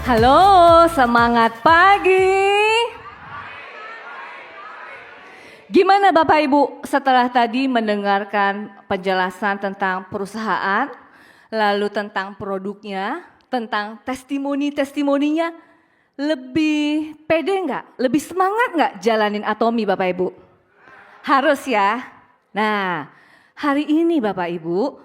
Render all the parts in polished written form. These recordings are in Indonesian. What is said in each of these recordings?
Halo, semangat pagi. Gimana Bapak Ibu setelah tadi mendengarkan penjelasan tentang perusahaan, lalu tentang produknya, tentang testimoni-testimoninya, lebih pede nggak? Lebih semangat nggak jalanin Atomi Bapak Ibu? Harus ya. Nah, hari ini Bapak Ibu,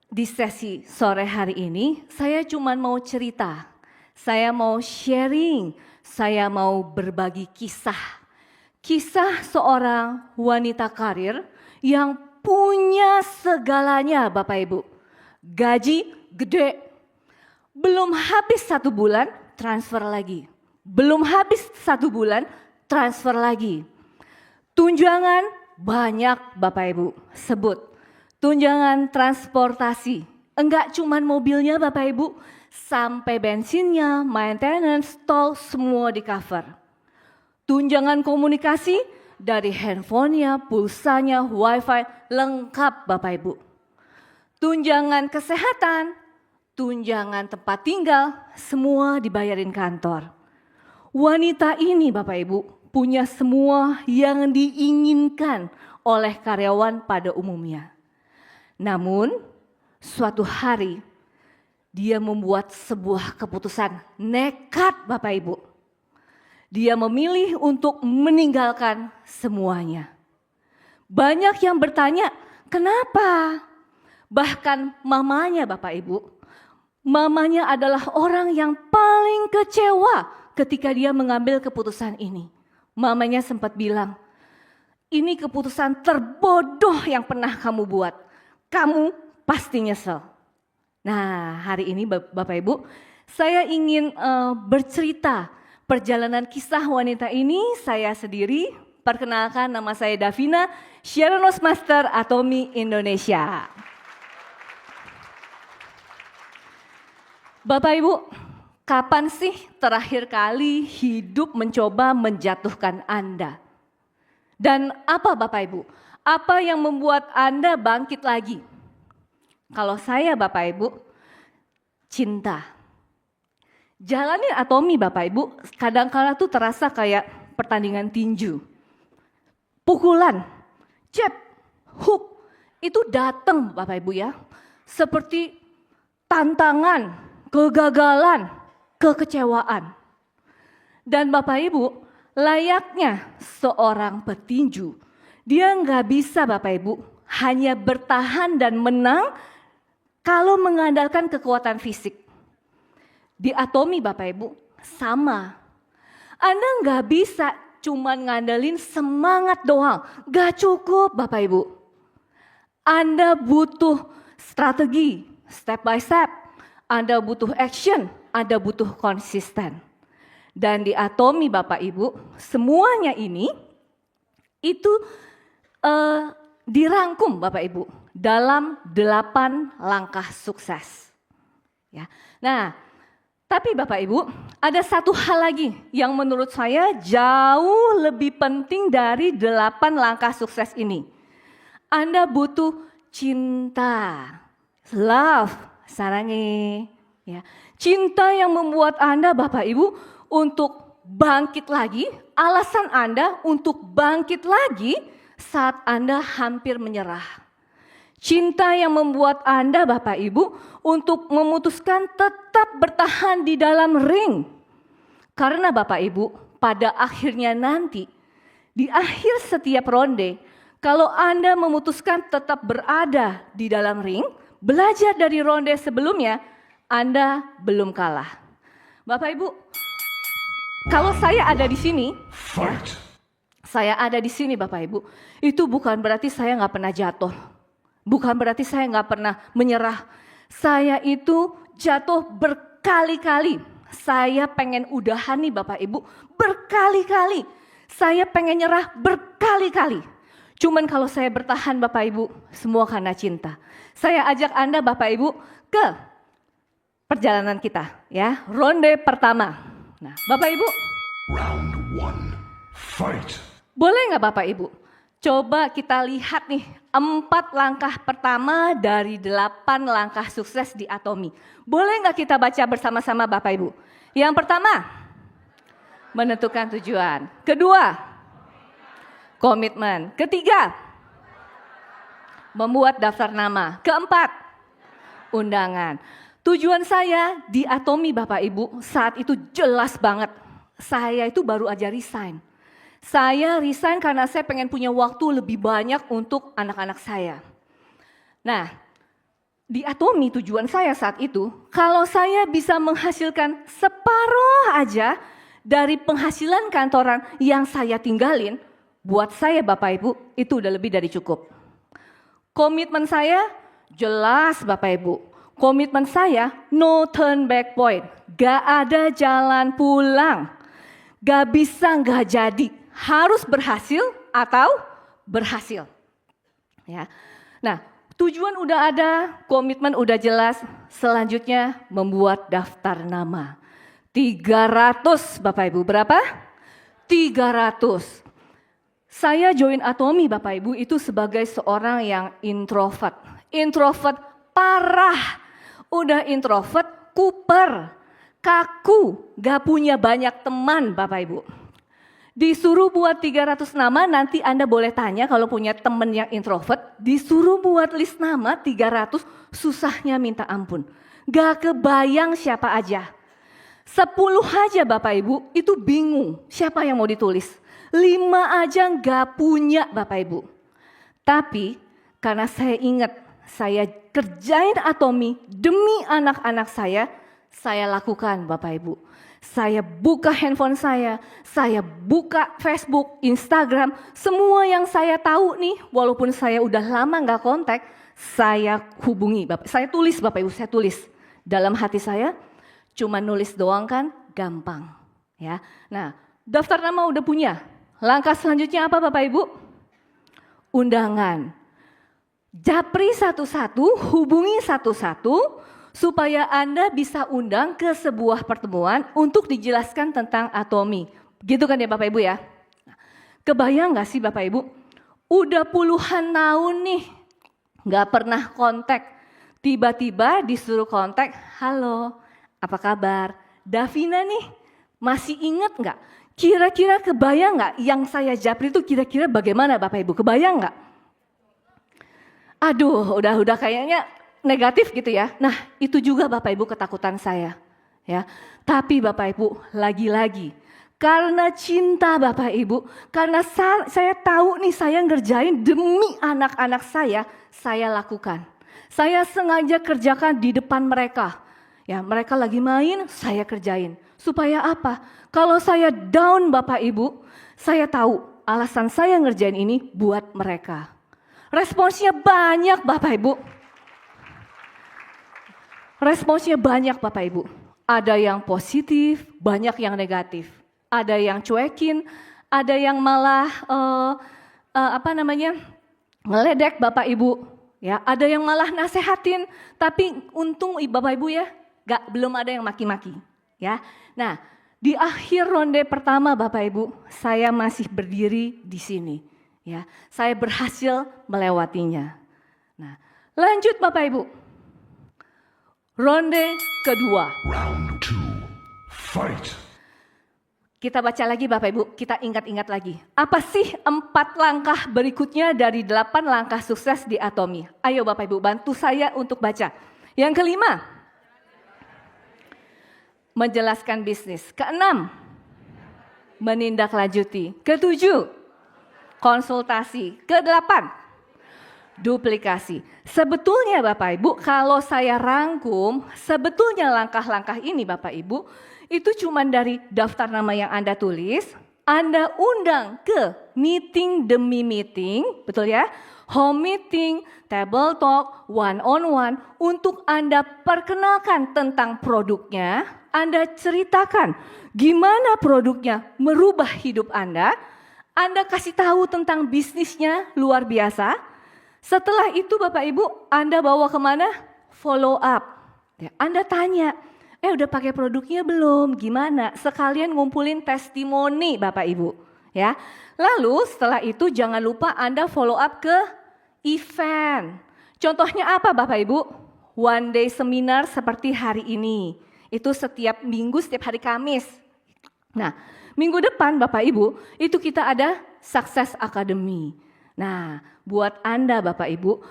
di sesi sore hari ini saya cuma mau cerita. Saya mau sharing, saya mau berbagi kisah. Kisah seorang wanita karir yang punya segalanya Bapak Ibu. Gaji gede, belum habis 1 bulan transfer lagi. Belum habis 1 bulan transfer lagi. Tunjangan banyak Bapak Ibu, sebut. Tunjangan transportasi, enggak cuman mobilnya Bapak Ibu, sampai bensinnya, maintenance, tol semua di cover. Tunjangan komunikasi dari handphonenya, pulsanya, wifi lengkap Bapak Ibu. Tunjangan kesehatan, tunjangan tempat tinggal, semua dibayarin kantor. Wanita ini Bapak Ibu punya semua yang diinginkan oleh karyawan pada umumnya. Namun suatu hari dia membuat sebuah keputusan nekat Bapak Ibu. Dia memilih untuk meninggalkan semuanya. Banyak yang bertanya, kenapa? Bahkan mamanya Bapak Ibu, mamanya adalah orang yang paling kecewa ketika dia mengambil keputusan ini. Mamanya sempat bilang, ini keputusan terbodoh yang pernah kamu buat. Kamu pasti nyesel. Nah, hari ini Bapak Ibu, saya ingin bercerita perjalanan kisah wanita ini. Saya sendiri, perkenalkan nama saya Davina, Sharonos Master Atomi Indonesia. Bapak Ibu, kapan sih terakhir kali hidup mencoba menjatuhkan Anda? Dan apa Bapak Ibu? Apa yang membuat Anda bangkit lagi? Kalau saya Bapak Ibu, cinta. Jalanin Atomi Bapak Ibu, kadang-kala tuh terasa kayak pertandingan tinju. Pukulan, jab, hook, itu datang Bapak Ibu ya. Seperti tantangan, kegagalan, kekecewaan. Dan Bapak Ibu, layaknya seorang petinju, dia nggak bisa Bapak Ibu hanya bertahan dan menang kalau mengandalkan kekuatan fisik. Di Atomi Bapak Ibu sama. Anda nggak bisa cuma ngandelin semangat doang, nggak cukup Bapak Ibu. Anda butuh strategi, step by step. Anda butuh action, Anda butuh konsisten. Dan di Atomi Bapak Ibu, semuanya ini itu dirangkum Bapak Ibu dalam 8 langkah sukses. Ya. Nah, tapi Bapak Ibu, ada satu hal lagi yang menurut saya jauh lebih penting dari 8 langkah sukses ini. Anda butuh cinta, love, sarangi. Ya. Cinta yang membuat Anda Bapak Ibu untuk bangkit lagi, alasan Anda untuk bangkit lagi saat Anda hampir menyerah. Cinta yang membuat Anda Bapak Ibu untuk memutuskan tetap bertahan di dalam ring. Karena Bapak Ibu pada akhirnya nanti di akhir setiap ronde, kalau Anda memutuskan tetap berada di dalam ring, belajar dari ronde sebelumnya, Anda belum kalah. Bapak Ibu, kalau saya ada di sini, ya, saya ada di sini Bapak Ibu, itu bukan berarti saya nggak pernah jatuh. Bukan berarti saya nggak pernah menyerah. Saya itu jatuh berkali-kali. Saya pengen udahan nih Bapak Ibu berkali-kali. Saya pengen nyerah berkali-kali. Cuman kalau saya bertahan Bapak Ibu, semua karena cinta. Saya ajak Anda Bapak Ibu ke perjalanan kita ya. Ronde pertama. Nah Bapak Ibu. Round 1, fight. Boleh nggak Bapak Ibu? Coba kita lihat nih 4 langkah pertama dari 8 langkah sukses di Atomi. Boleh nggak kita baca bersama-sama Bapak Ibu? Yang pertama, menentukan tujuan. Kedua, komitmen. Ketiga, membuat daftar nama. Keempat, undangan. Tujuan saya di Atomi Bapak Ibu saat itu jelas banget. Saya itu baru aja resign. Saya resign karena saya pengen punya waktu lebih banyak untuk anak-anak saya. Nah, di Atomi tujuan saya saat itu, kalau saya bisa menghasilkan separuh aja dari penghasilan kantoran yang saya tinggalin, buat saya Bapak Ibu itu udah lebih dari cukup. Komitmen saya jelas Bapak Ibu. Komitmen saya no turn back point. Gak ada jalan pulang. Gak bisa gak jadi. Harus berhasil atau berhasil. Ya. Nah, tujuan udah ada, komitmen udah jelas. Selanjutnya membuat daftar nama. 300 Bapak Ibu, berapa? 300. Saya join Atomi Bapak Ibu itu sebagai seorang yang introvert. Introvert parah. Udah introvert, kuper, kaku, gak punya banyak teman Bapak Ibu. Disuruh buat 300 nama, nanti Anda boleh tanya kalau punya teman yang introvert, disuruh buat list nama 300, susahnya minta ampun. Gak kebayang siapa aja. 10 aja Bapak Ibu, itu bingung siapa yang mau ditulis. 5 aja gak punya Bapak Ibu. Tapi karena saya ingat, saya kerjain Atomi demi anak-anak saya lakukan Bapak Ibu. Saya buka handphone saya buka Facebook, Instagram, semua yang saya tahu nih, walaupun saya udah lama gak kontak, saya hubungi Bapak. Saya tulis Bapak Ibu, saya tulis. Dalam hati saya, cuma nulis doang kan gampang. Ya. Nah, daftar nama udah punya. Langkah selanjutnya apa Bapak Ibu? Undangan. Japri satu-satu, hubungi satu-satu, supaya Anda bisa undang ke sebuah pertemuan untuk dijelaskan tentang Atomi. Gitu kan ya Bapak Ibu ya? Kebayang gak sih Bapak Ibu? Udah puluhan tahun nih gak pernah kontak. Tiba-tiba disuruh kontak, halo apa kabar? Davina nih masih inget gak? Kira-kira kebayang gak yang saya japri itu kira-kira bagaimana Bapak Ibu? Kebayang gak? Aduh udah kayaknya negatif gitu ya. Nah, itu juga Bapak Ibu ketakutan saya. Ya. Tapi Bapak Ibu, lagi-lagi karena cinta Bapak Ibu, karena saya tahu nih saya ngerjain demi anak-anak saya lakukan. Saya sengaja kerjakan di depan mereka. Ya, mereka lagi main, saya kerjain. Supaya apa? Kalau saya down Bapak Ibu, saya tahu alasan saya ngerjain ini buat mereka. Responsnya banyak Bapak Ibu. Responsnya banyak Bapak Ibu. Ada yang positif, banyak yang negatif. Ada yang cuekin, ada yang malah ngeledek Bapak Ibu. Ya, ada yang malah nasehatin. Tapi untung Bapak Ibu ya, belum ada yang maki-maki. Ya, nah di akhir ronde pertama Bapak Ibu, saya masih berdiri di sini. Ya, saya berhasil melewatinya. Nah, lanjut Bapak Ibu. Ronde kedua. Round 2. Fight. Kita baca lagi Bapak Ibu, kita ingat-ingat lagi. Apa sih 4 langkah berikutnya dari 8 langkah sukses di Atomi? Ayo Bapak Ibu bantu saya untuk baca. Yang kelima, menjelaskan bisnis. Keenam, menindaklanjuti. Ketujuh, konsultasi. Kedelapan, duplikasi. Sebetulnya Bapak Ibu, kalau saya rangkum, sebetulnya langkah-langkah ini Bapak Ibu, itu cuma dari daftar nama yang Anda tulis, Anda undang ke meeting demi meeting, betul ya? Home meeting, table talk, one on one, untuk Anda perkenalkan tentang produknya, Anda ceritakan gimana produknya merubah hidup Anda kasih tahu tentang bisnisnya luar biasa. Setelah itu Bapak Ibu, Anda bawa kemana? Follow up. Ya, Anda tanya, udah pakai produknya belum? Gimana? Sekalian ngumpulin testimoni Bapak Ibu. Ya. Lalu setelah itu jangan lupa Anda follow up ke event. Contohnya apa Bapak Ibu? One day seminar seperti hari ini. Itu setiap minggu, setiap hari Kamis. Nah, minggu depan Bapak Ibu, itu kita ada Success Academy. Nah, buat Anda Bapak Ibu,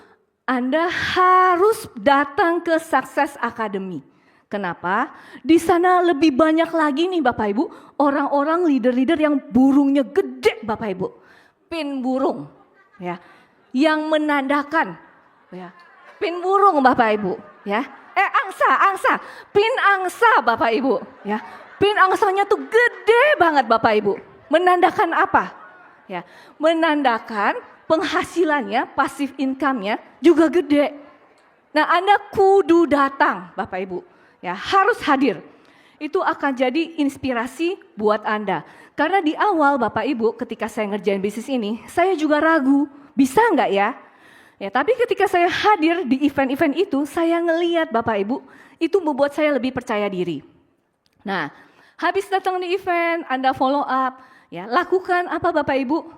Anda harus datang ke Success Academy. Kenapa? Di sana lebih banyak lagi nih Bapak Ibu, orang-orang leader-leader yang burungnya gede Bapak Ibu. Pin burung, ya, yang menandakan, ya, pin burung Bapak Ibu, ya. Angsa, pin angsa Bapak Ibu, ya. Pin angsanya tuh gede banget Bapak Ibu. Menandakan apa? Ya, menandakan penghasilannya, passive income-nya juga gede. Nah, Anda kudu datang Bapak Ibu, ya, harus hadir. Itu akan jadi inspirasi buat Anda. Karena di awal Bapak Ibu ketika saya ngerjain bisnis ini, saya juga ragu, bisa nggak ya? Ya, tapi ketika saya hadir di event-event itu, saya ngeliat Bapak Ibu, itu membuat saya lebih percaya diri. Nah, habis datang di event, Anda follow up, ya, lakukan apa Bapak Ibu?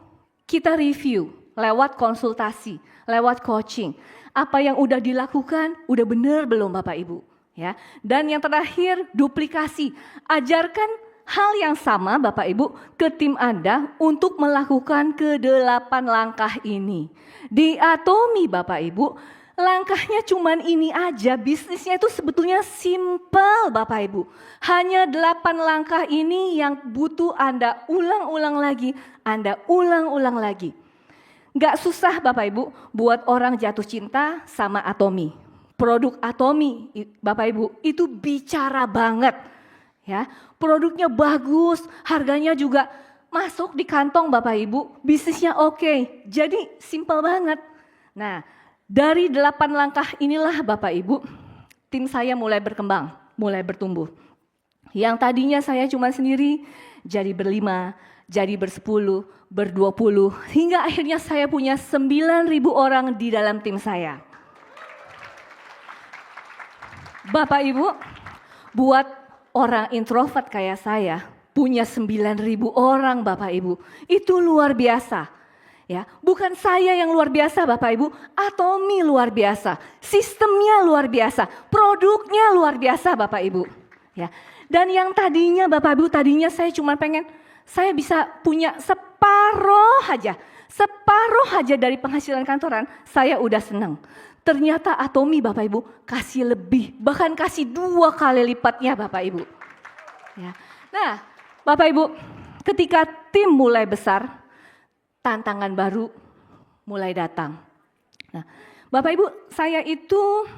Kita review lewat konsultasi, lewat coaching. Apa yang udah dilakukan, udah benar belum Bapak Ibu? Ya. Dan yang terakhir, duplikasi. Ajarkan hal yang sama Bapak Ibu ke tim Anda untuk melakukan ke-8 langkah ini. Di Atomi Bapak Ibu, langkahnya cuman ini aja, bisnisnya itu sebetulnya simple Bapak Ibu. Hanya 8 langkah ini yang butuh Anda ulang-ulang lagi, Anda ulang-ulang lagi. Gak susah Bapak Ibu buat orang jatuh cinta sama Atomi. Produk Atomi Bapak Ibu itu bicara banget. Ya, produknya bagus, harganya juga masuk di kantong Bapak Ibu, bisnisnya oke. Jadi simple banget. Nah, dari 8 langkah inilah Bapak Ibu, tim saya mulai berkembang, mulai bertumbuh. Yang tadinya saya cuma sendiri, jadi ber-5, jadi ber-10, ber-20, hingga akhirnya saya punya 9.000 orang di dalam tim saya. Bapak Ibu, buat orang introvert kayak saya, punya 9.000 orang Bapak Ibu, itu luar biasa. Ya, bukan saya yang luar biasa Bapak Ibu, Atomi luar biasa, sistemnya luar biasa, produknya luar biasa Bapak Ibu. Ya, dan yang tadinya Bapak Ibu, tadinya saya cuma pengen saya bisa punya separuh aja dari penghasilan kantoran, saya udah senang. Ternyata Atomi Bapak Ibu kasih lebih, bahkan kasih 2 kali lipatnya Bapak Ibu. Ya. Nah, Bapak Ibu, ketika tim mulai besar, tantangan baru mulai datang. Nah, Bapak Ibu, saya itu,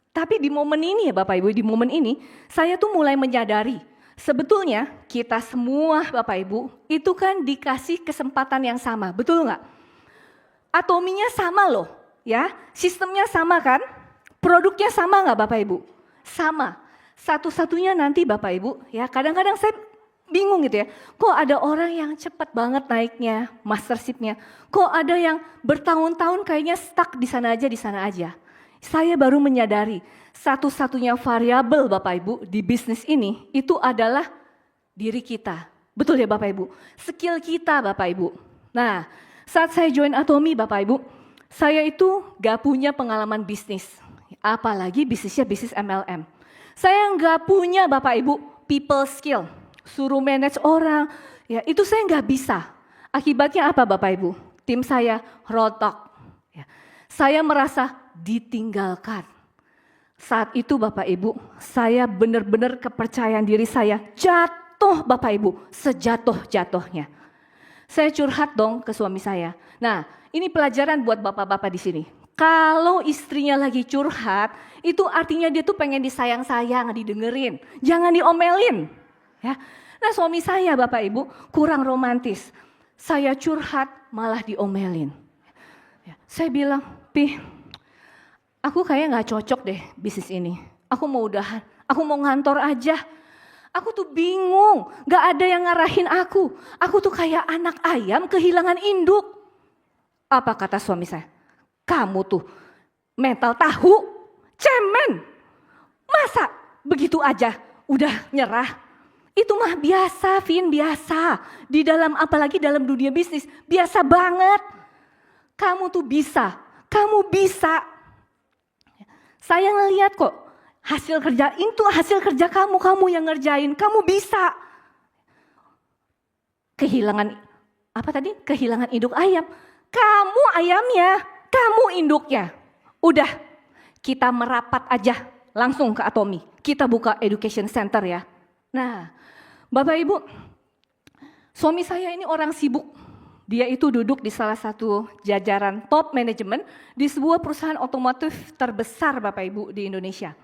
tapi di momen ini ya Bapak Ibu, di momen ini saya tuh mulai menyadari, sebetulnya kita semua Bapak Ibu itu kan dikasih kesempatan yang sama, betul nggak? Atominya sama loh, ya, sistemnya sama kan? Produknya sama nggak Bapak Ibu? Sama. Satu-satunya nanti Bapak Ibu, ya kadang-kadang saya bingung gitu ya, kok ada orang yang cepat banget naiknya, mastership-nya, kok ada yang bertahun-tahun kayaknya stuck di sana aja. Saya baru menyadari, satu-satunya variabel Bapak Ibu di bisnis ini, itu adalah diri kita. Betul ya Bapak Ibu? Skill kita Bapak Ibu. Nah, saat saya join Atomi Bapak Ibu, saya itu gak punya pengalaman bisnis, apalagi bisnisnya bisnis MLM. Saya gak punya Bapak Ibu people skill, suruh manage orang, ya itu saya nggak bisa. Akibatnya apa Bapak Ibu? Tim saya rontok. Ya. Saya merasa ditinggalkan. Saat itu Bapak Ibu, saya benar-benar kepercayaan diri saya jatuh Bapak Ibu, sejatuh-jatuhnya. Saya curhat dong ke suami saya. Nah, ini pelajaran buat bapak-bapak di sini. Kalau istrinya lagi curhat, itu artinya dia tuh pengen disayang-sayang, didengerin. Jangan diomelin. Ya. Nah suami saya Bapak Ibu kurang romantis. Saya curhat malah diomelin. Ya. Saya bilang, Pi, aku kayak gak cocok deh bisnis ini. Aku mau udahan, aku mau ngantor aja. Aku tuh bingung, gak ada yang ngarahin aku. Aku tuh kayak anak ayam kehilangan induk. Apa kata suami saya? Kamu tuh mental tahu, cemen. Masa begitu aja udah nyerah? Itu mah biasa, Vin, biasa. Di dalam, apalagi dalam dunia bisnis, biasa banget. Kamu tuh bisa, kamu bisa. Saya ngeliat kok, Hasil kerja itu hasil kerja kamu yang ngerjain, kamu bisa. Kehilangan apa tadi? Kehilangan induk ayam. Kamu ayamnya, kamu induknya. Udah, kita merapat aja langsung ke Atomi. Kita buka education center ya. Nah, Bapak Ibu, suami saya ini orang sibuk. Dia itu duduk di salah satu jajaran top manajemen di sebuah perusahaan otomotif terbesar Bapak Ibu di Indonesia.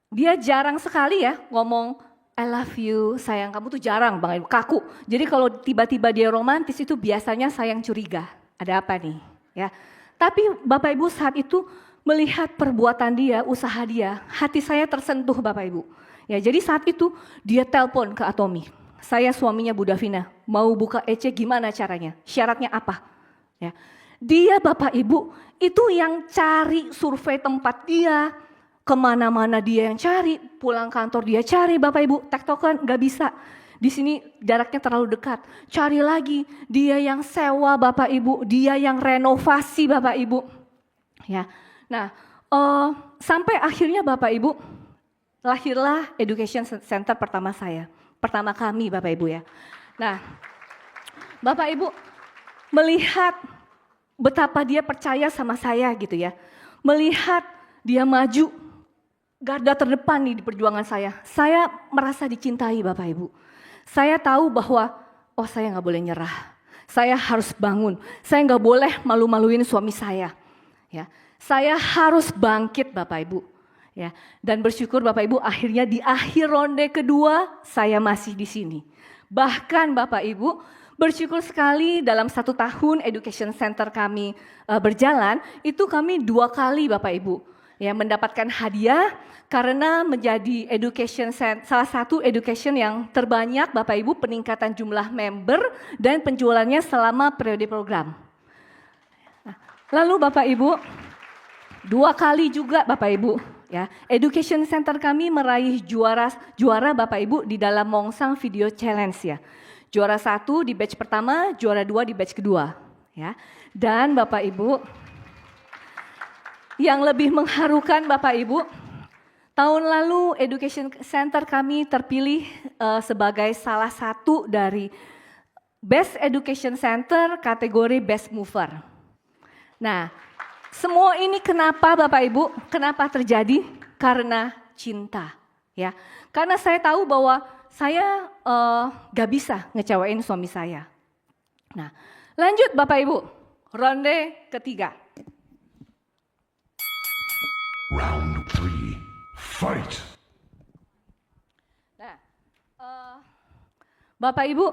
Dia jarang sekali ya ngomong I love you, sayang, kamu tuh jarang Bang Ibu, kaku. Jadi kalau tiba-tiba dia romantis itu biasanya sayang curiga. Ada apa nih? Ya. Tapi Bapak Ibu saat itu melihat perbuatan dia, usaha dia, hati saya tersentuh Bapak Ibu. Ya, jadi saat itu dia telepon ke Atomi. Saya suaminya Bu Davina, mau buka EC gimana caranya? Syaratnya apa? Ya. Dia Bapak Ibu itu yang cari survei tempat dia, kemana-mana dia yang cari, pulang kantor dia cari Bapak Ibu, tektokan nggak bisa. Di sini jaraknya terlalu dekat, cari lagi, dia yang sewa Bapak Ibu, dia yang renovasi Bapak Ibu. Ya, nah sampai akhirnya Bapak Ibu lahirlah Education Center pertama saya. Pertama kami Bapak Ibu ya. Nah, Bapak Ibu melihat betapa dia percaya sama saya gitu ya. Melihat dia maju, garda terdepan nih di perjuangan saya. Saya merasa dicintai Bapak Ibu. Saya tahu bahwa, oh saya gak boleh nyerah. Saya harus bangun. Saya gak boleh malu-maluin suami saya. Ya, saya harus bangkit Bapak Ibu. Ya, dan bersyukur Bapak Ibu akhirnya di akhir ronde kedua saya masih di sini. Bahkan Bapak Ibu bersyukur sekali dalam 1 tahun education center kami berjalan, itu kami 2 kali Bapak Ibu ya mendapatkan hadiah karena menjadi education salah satu education yang terbanyak Bapak Ibu peningkatan jumlah member dan penjualannya selama periode program. Lalu Bapak Ibu 2 kali juga Bapak Ibu ya, education center kami meraih juara Bapak Ibu di dalam Mongsang Video Challenge ya. Juara 1 di batch pertama, juara 2 di batch kedua ya. Dan Bapak Ibu yang lebih mengharukan Bapak Ibu, tahun lalu education center kami terpilih sebagai salah satu dari Best Education Center kategori Best Mover. Nah, semua ini kenapa Bapak Ibu? Kenapa terjadi? Karena cinta, ya. Karena saya tahu bahwa saya gak bisa ngecewain suami saya. Nah, lanjut Bapak Ibu, ronde ketiga. Round 3. Fight. Nah, Bapak Ibu,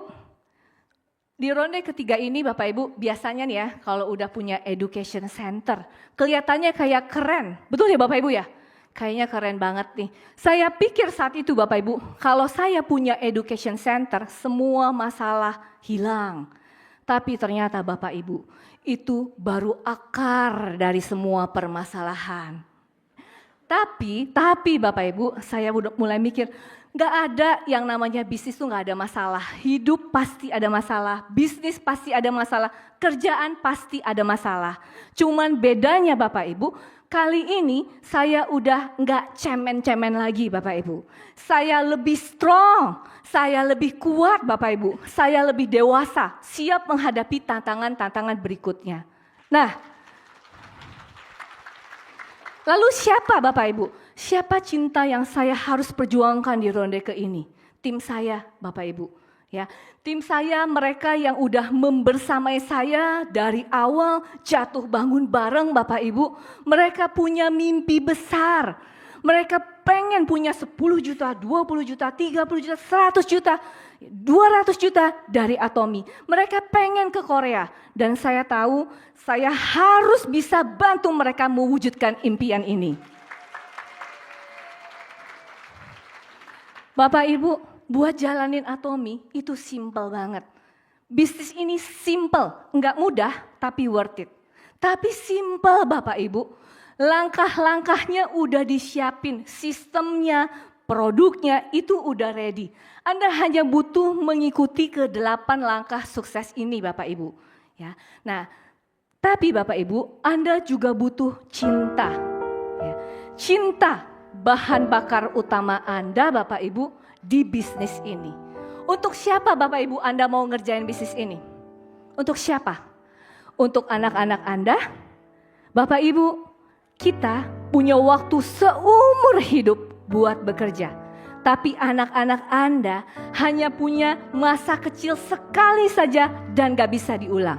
di ronde ketiga ini Bapak Ibu biasanya nih ya kalau udah punya education center kelihatannya kayak keren, betul ya Bapak Ibu ya? Kayaknya keren banget nih. Saya pikir saat itu Bapak Ibu kalau saya punya education center semua masalah hilang. Tapi ternyata Bapak Ibu itu baru akar dari semua permasalahan. Tapi Bapak Ibu saya udah mulai mikir gak ada yang namanya bisnis tuh gak ada masalah. Hidup pasti ada masalah, bisnis pasti ada masalah, kerjaan pasti ada masalah. Cuman bedanya Bapak Ibu, kali ini saya udah gak cemen-cemen lagi Bapak Ibu. Saya lebih strong, saya lebih kuat Bapak Ibu. Saya lebih dewasa, siap menghadapi tantangan-tantangan berikutnya. Nah, lalu siapa Bapak Ibu? Siapa cinta yang saya harus perjuangkan di ronde ke ini? Tim saya Bapak Ibu. Ya, tim saya mereka yang udah membersamai saya dari awal jatuh bangun bareng Bapak Ibu. Mereka punya mimpi besar. Mereka pengen punya 10 juta, 20 juta, 30 juta, 100 juta, 200 juta dari Atomi. Mereka pengen ke Korea. Dan saya tahu saya harus bisa bantu mereka mewujudkan impian ini. Bapak Ibu, buat jalanin Atomi itu simple banget. Bisnis ini simple, nggak mudah tapi worth it. Tapi simple Bapak Ibu, langkah-langkahnya udah disiapin, sistemnya, produknya itu udah ready. Anda hanya butuh mengikuti ke 8 langkah sukses ini Bapak Ibu. Ya, nah, tapi Bapak Ibu, Anda juga butuh cinta. Ya. Cinta bahan bakar utama Anda Bapak Ibu di bisnis ini. Untuk siapa Bapak Ibu Anda mau ngerjain bisnis ini? Untuk siapa? Untuk anak-anak Anda? Bapak Ibu, kita punya waktu seumur hidup buat bekerja. Tapi anak-anak Anda hanya punya masa kecil sekali saja dan gak bisa diulang.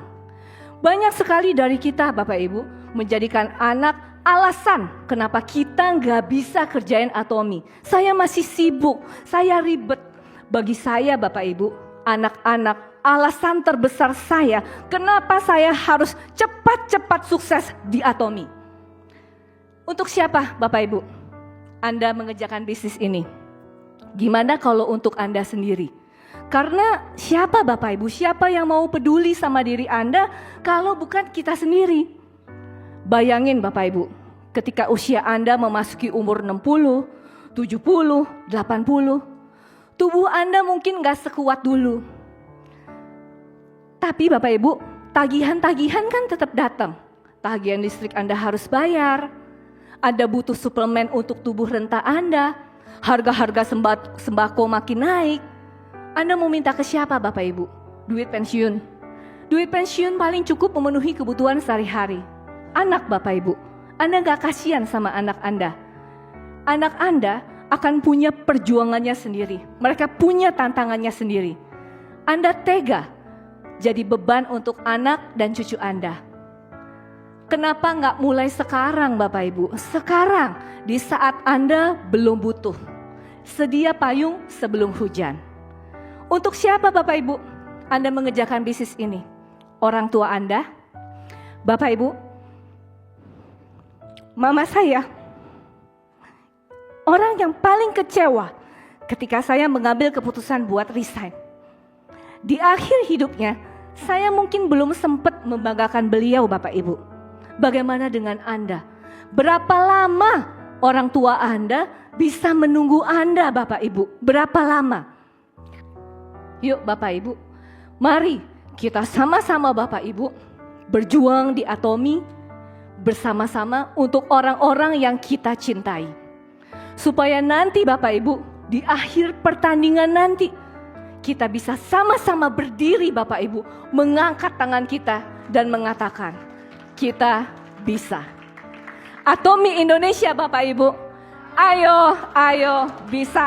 Banyak sekali dari kita Bapak Ibu menjadikan anak alasan kenapa kita gak bisa kerjain Atomi. Saya masih sibuk, saya ribet. Bagi saya Bapak Ibu, anak-anak alasan terbesar saya kenapa saya harus cepat-cepat sukses di Atomi. Untuk siapa Bapak Ibu Anda mengerjakan bisnis ini? Gimana kalau untuk Anda sendiri? Karena siapa Bapak Ibu, siapa yang mau peduli sama diri Anda kalau bukan kita sendiri? Bayangin Bapak Ibu, ketika usia Anda memasuki umur 60, 70, 80, tubuh Anda mungkin gak sekuat dulu. Tapi Bapak Ibu, tagihan-tagihan kan tetap datang. Tagihan listrik Anda harus bayar. Anda butuh suplemen untuk tubuh renta Anda. Harga-harga sembako makin naik. Anda mau minta ke siapa Bapak Ibu? Duit pensiun. Duit pensiun paling cukup memenuhi kebutuhan sehari-hari. Anak Bapak Ibu, Anda gak kasihan sama anak Anda. Anak Anda akan punya perjuangannya sendiri. Mereka punya tantangannya sendiri. Anda tega jadi beban untuk anak dan cucu Anda. Kenapa nggak mulai sekarang Bapak Ibu? Sekarang, di saat Anda belum butuh. Sedia payung sebelum hujan. Untuk siapa Bapak Ibu Anda mengerjakan bisnis ini? Orang tua Anda? Bapak Ibu, mama saya orang yang paling kecewa ketika saya mengambil keputusan buat resign. Di akhir hidupnya, saya mungkin belum sempat membanggakan beliau Bapak Ibu. Bagaimana dengan Anda? Berapa lama orang tua Anda bisa menunggu Anda Bapak Ibu? Berapa lama? Yuk Bapak Ibu, mari kita sama-sama Bapak Ibu berjuang di Atomi bersama-sama untuk orang-orang yang kita cintai. Supaya nanti Bapak Ibu di akhir pertandingan nanti kita bisa sama-sama berdiri Bapak Ibu, mengangkat tangan kita dan mengatakan kita bisa. Atomi Indonesia Bapak Ibu, ayo bisa.